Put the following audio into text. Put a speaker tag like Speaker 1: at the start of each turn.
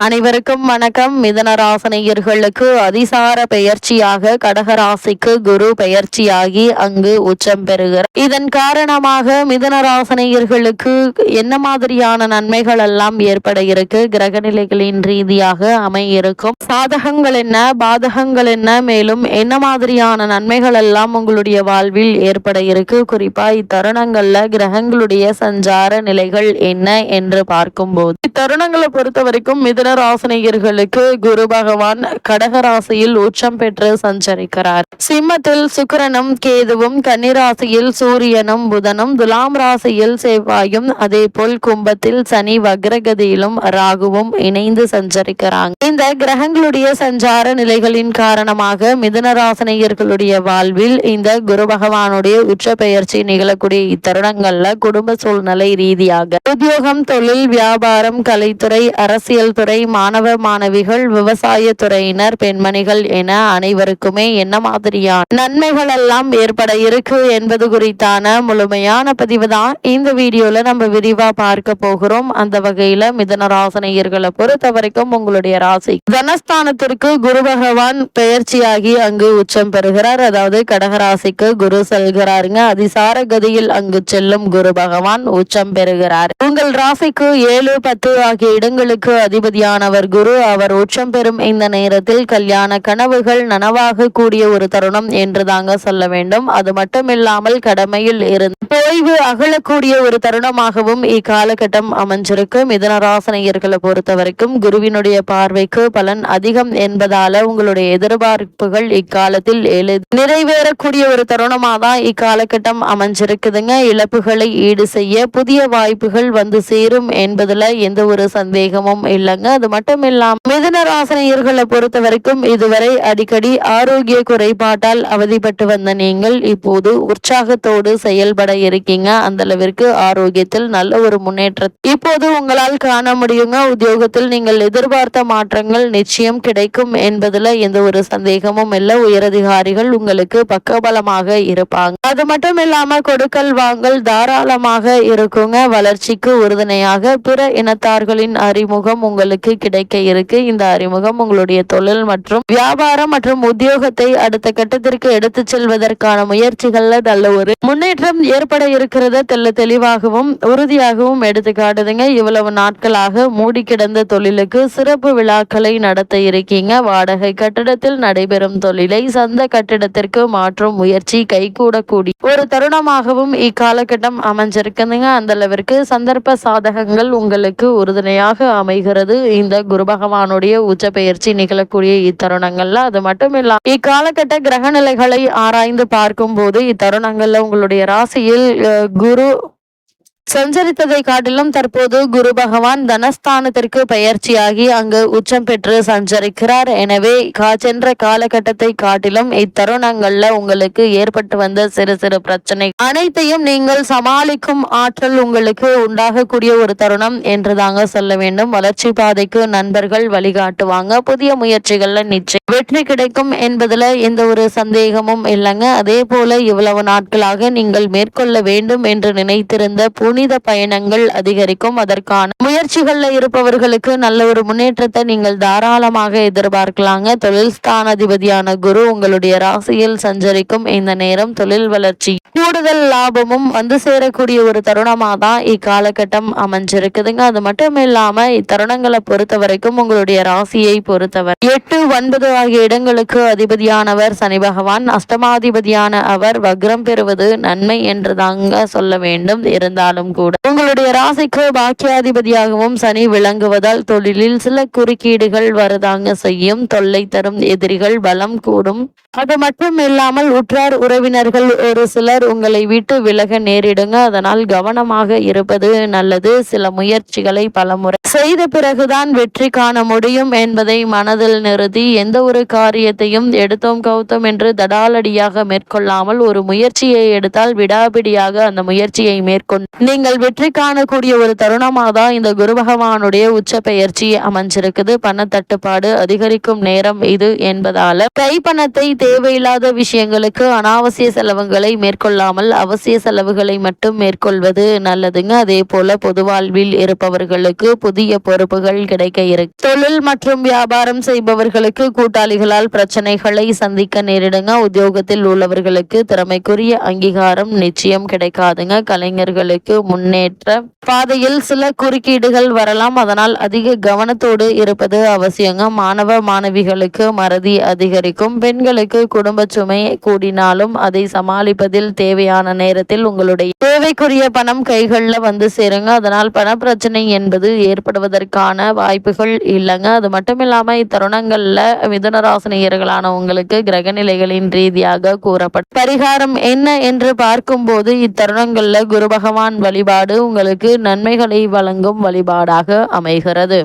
Speaker 1: அனைவருக்கும் வணக்கம். மிதுனராசினியர்களுக்கு அதிசார பெயர்ச்சியாக கடகராசிக்கு குரு பெயர்ச்சியாகி அங்கு உச்சம் பெறுகிறார். இதன் காரணமாக மிதுனராசினியர்களுக்கு என்ன மாதிரியான நன்மைகள் எல்லாம் ஏற்பட இருக்கு, கிரகநிலைகளின் ரீதியாக அமையிருக்கும் சாதகங்கள் என்ன, பாதகங்கள் என்ன, மேலும் என்ன மாதிரியான நன்மைகள் எல்லாம் உங்களுடைய வாழ்வில் ஏற்பட இருக்கு, குறிப்பா இத்தருணங்கள்ல கிரகங்களுடைய சஞ்சார நிலைகள் என்ன என்று பார்க்கும்போது இத்தருணங்களை பொறுத்த வரைக்கும் ராசினியர்களுக்கு குரு பகவான் கடகராசியில் உச்சம் பெற்று சஞ்சரிக்கிறார். சிம்மத்தில் சுக்கிரனும் கேதுவும், கன்னிராசியில் சூரியனும் புதனும், துலாம் ராசியில் செவ்வாயும், அதே போல் கும்பத்தில் சனி வக்ரகதியிலும் ராகுவும் இணைந்து சஞ்சரிக்கிறாங்க. இந்த கிரகங்களுடைய சஞ்சார நிலைகளின் காரணமாக மிதுனராசினியர்களுடைய வாழ்வில் இந்த குரு பகவானுடைய உச்ச பெயர்ச்சி நிகழக்கூடிய இத்தருணங்கள்ல குடும்ப சூழ்நிலை ரீதியாக உத்தியோகம், தொழில், வியாபாரம், கலைத்துறை, அரசியல் துறை, மாணவ மாணவிகள், விவசாய துறையினர், பெண்மணிகள் என அனைவருக்குமே என்ன மாதிரியான நன்மைகள் எல்லாம் ஏற்பட இருக்கு என்பது குறித்தான முழுமையான பதிவு தான் இந்த வீடியோல நம்ம விரிவா பார்க்க போகிறோம். அந்த வகையில மிதுனராசினியர்களை பொறுத்த வரைக்கும் உங்களுடைய ராசி தனஸ்தானத்திற்கு குரு பகவான் பெயர்ச்சியாகி அங்கு உச்சம் பெறுகிறார். அதாவது கடகராசிக்கு குரு செல்கிறாருங்க. அதிசார கதியில் அங்கு செல்லும் குரு பகவான் உச்சம் பெறுகிறார். உங்கள் ராசிக்கு 7, 10 ஆகிய இடங்களுக்கு அதிபதியானவர் குரு. அவர் உச்சம் பெறும் இந்த நேரத்தில் கல்யாண கனவுகள் நனவாக கூடிய ஒரு தருணம் என்று தாங்க சொல்ல வேண்டும். அது மட்டுமில்லாமல் கடமையில் இருந்து ஓய்வு அகலக்கூடிய ஒரு தருணமாகவும் இக்காலகட்டம் அமைஞ்சிருக்கு. மிதுனராசினியர்களை பொறுத்த வரைக்கும் குருவினுடைய பார்வைக்கு பலன் அதிகம் என்பதால உங்களுடைய எதிர்பார்ப்புகள் இக்காலத்தில் நிறைவேறக்கூடிய ஒரு தருணமாக தான் இக்காலகட்டம் அமைஞ்சிருக்குதுங்க. இழப்புகளை ஈடு செய்ய புதிய வாய்ப்புகள் வந்து சேரும் என்பதுல எந்த ஒரு சந்தேகமும் இல்லைங்க. அது மட்டும் இல்லாம மிதுனராசினியர்களை பொறுத்த வரைக்கும் இதுவரை அடிக்கடி ஆரோக்கிய குறைபாட்டால் அவதிப்பட்டு வந்த நீங்கள் இப்போது உற்சாகத்தோடு செயல்பட இருக்கீங்க. அந்த அளவிற்கு ஆரோக்கியத்தில் நல்ல ஒரு முன்னேற்றம் இப்போது உங்களால் காண முடியுங்க. உத்தியோகத்தில் நீங்கள் எதிர்பார்த்த மாற்றங்கள் நிச்சயம் கிடைக்கும் என்பதுல எந்த ஒரு சந்தேகமும் இல்லை. உயரதிகாரிகள் உங்களுக்கு பக்கபலமாக இருப்பாங்க. அது மட்டும் இல்லாம கொடுக்கல் வாங்கல் தாராளமாக இருக்குங்க. வளர்ச்சிக்கு உறுதுணையாக பிற இனத்தார்களின் அறிமுகம் உங்களுக்கு கிடைக்க இருக்கு. இந்த அறிமுகம் உங்களுடைய தொழில் மற்றும் வியாபாரம் மற்றும் உத்தியோகத்தை அடுத்த கட்டத்திற்கு எடுத்து செல்வதற்கான முயற்சிகள்ல நல்ல ஒரு முன்னேற்றம் ஏற்பட இருக்கிறத தெளிவாகவும் உறுதியாகவும் எடுத்து காட்டுதுங்க. இவ்வளவு நாட்களாக மூடி கிடந்த தொழிலுக்கு சிறப்பு விழாக்களை நடத்த இருக்கீங்க. வாடகை கட்டிடத்தில் நடைபெறும் தொழிலை சொந்த கட்டிடத்திற்கு மாற்றும் முயற்சி கைகூடக்கூடிய ஒரு தருணமாகவும் இக்காலகட்டம் அமைஞ்சிருக்குதுங்க. அந்த அளவிற்கு சந்தர்ப்ப சாதகங்கள் உங்களுக்கு உறுதுணையாக அமைகிறது இந்த குரு பகவானுடைய உச்ச பெயர்ச்சி நிகழக்கூடிய இத்தருணங்கள்ல. அது மட்டும் இல்லாம இக்காலகட்ட கிரக நிலைகளை ஆராய்ந்து பார்க்கும் போது இத்தருணங்கள்ல உங்களுடைய ராசியில் குரு சஞ்சரித்ததை காட்டிலும் தற்போது குரு பகவான் தனஸ்தானத்திற்கு பெயர்ச்சியாகி அங்கு உச்சம் பெற்று சஞ்சரிக்கிறார். எனவே சென்ற காலகட்டத்தை காட்டிலும் இத்தருணங்கள்ல உங்களுக்கு ஏற்பட்டு வந்த சிறு சிறு பிரச்சனை அனைத்தையும் நீங்கள் சமாளிக்கும் ஆற்றல் உங்களுக்கு உண்டாகக்கூடிய ஒரு தருணம் என்று தாங்க சொல்ல வேண்டும். வளர்ச்சி பாதைக்கு நண்பர்கள் வழிகாட்டுவாங்க. புதிய முயற்சிகள்ல நிச்சயம் வெற்றி கிடைக்கும் என்பதுல எந்த ஒரு சந்தேகமும் இல்லைங்க. அதே போல இவ்வளவு நாட்களாக நீங்கள் மேற்கொள்ள வேண்டும் என்று நினைத்திருந்த புனித பயணங்கள் அதிகரிக்கும். அதற்கான முயற்சிகள்ல இருப்பவர்களுக்கு நல்ல ஒரு முன்னேற்றத்தை நீங்கள் தாராளமாக எதிர்பார்க்கலாங்க. தொழில் ஸ்தானாதிபதியான குரு உங்களுடைய ராசியில் சஞ்சரிக்கும் இந்த நேரம் தொழில் வளர்ச்சி கூடுதல் லாபமும் வந்து சேரக்கூடிய ஒரு தருணமாக தான் இக்காலகட்டம் அமைஞ்சிருக்குதுங்க. அது மட்டும் இல்லாம இத்தருணங்களை பொறுத்த வரைக்கும் உங்களுடைய ராசியை பொறுத்தவர் 8, 9 ஆகிய இடங்களுக்கு அதிபதியானவர் சனி பகவான். அஷ்டமாதிபதியான அவர் வக்ரம் பெறுவது நன்மை என்று தாங்க சொல்ல வேண்டும். இருந்தாலும் கூட உங்களுடைய ராசிக்கு பாக்கியாதிபதியாகவும் சனி விளங்குவதால் தொழிலில் சில குறுக்கீடுகள் வரதாங்க செய்யும். தொல்லை தரும் எதிரிகள் பலம் கூடும். அது மட்டும் இல்லாமல் உற்றார் உறவினர்கள் ஒரு சிலர் உங்களை விட்டு விலக நேரிடுங்க. அதனால் கவனமாக இருப்பது நல்லது. சில முயற்சிகளை பலமுறை செய்த பிறகுதான் வெற்றி காண முடியும் என்பதை மனதில் நிறுத்தி எந்த ஒரு காரியத்தையும் எடுத்தோம் கவுத்தோம் என்று தடாலடியாக மேற்கொள்ளாமல் ஒரு முயற்சியை எடுத்தால் விடாபிடியாக அந்த முயற்சியை மேற்கொண்டு நீங்கள் வெற்றி காணக்கூடிய ஒரு தருணமாக தான் இந்த குரு பகவானுடைய உச்ச பெயர்ச்சி அமைஞ்சிருக்குது. பண தட்டுப்பாடு அதிகரிக்கும் நேரம் இது என்பதால கைப்பணத்தை தேவையில்லாத விஷயங்களுக்கு அனாவசிய செலவுகளை மேற்கொள்ளாமல் அவசிய செலவுகளை மட்டும் மேற்கொள்வது நல்லதுங்க. அதே போல பொது வாழ்வில் இருப்பவர்களுக்கு புதிய பொறுப்புகள் கிடைக்க இருக்கு. தொழில் மற்றும் வியாபாரம் செய்பவர்களுக்கு கூட்டாளிகளால் பிரச்சனைகளை சந்திக்க நேரிடுங்க. உத்தியோகத்தில் உள்ளவர்களுக்கு திறமைக்குரிய அங்கீகாரம் நிச்சயம் கிடைக்காதுங்க. கலைஞர்களுக்கு முன்னேற்ற பாதையில் சில குறுக்கீடுகள் வரலாம், அதனால் அதிக கவனத்தோடு இருப்பது அவசியங்க. மாணவ மாணவிகளுக்கு மறதி அதிகரிக்கும். பெண்களுக்கு குடும்ப சுமை கூடினாலும் அதை சமாளிப்பதில் தேவையான நேரத்தில் உங்களுடைய தேவைக்குரிய பணம் கைகளில் வந்து சேருங்க. அதனால் பண பிரச்சனை என்பது ஏற்படுவதற்கான வாய்ப்புகள் இல்லைங்க. அது மட்டும் இல்லாம இத்தருணங்கள்ல மிதுனராசினியர்களான உங்களுக்கு கிரகநிலைகளின் ரீதியாக கூறப்பட்ட பரிகாரம் என்ன என்று பார்க்கும்போது இத்தருணங்கள்ல குரு பகவான் வழிபாடு உங்களுக்கு நன்மைகளை வழங்கும் வழிபாடாக அமைகிறது.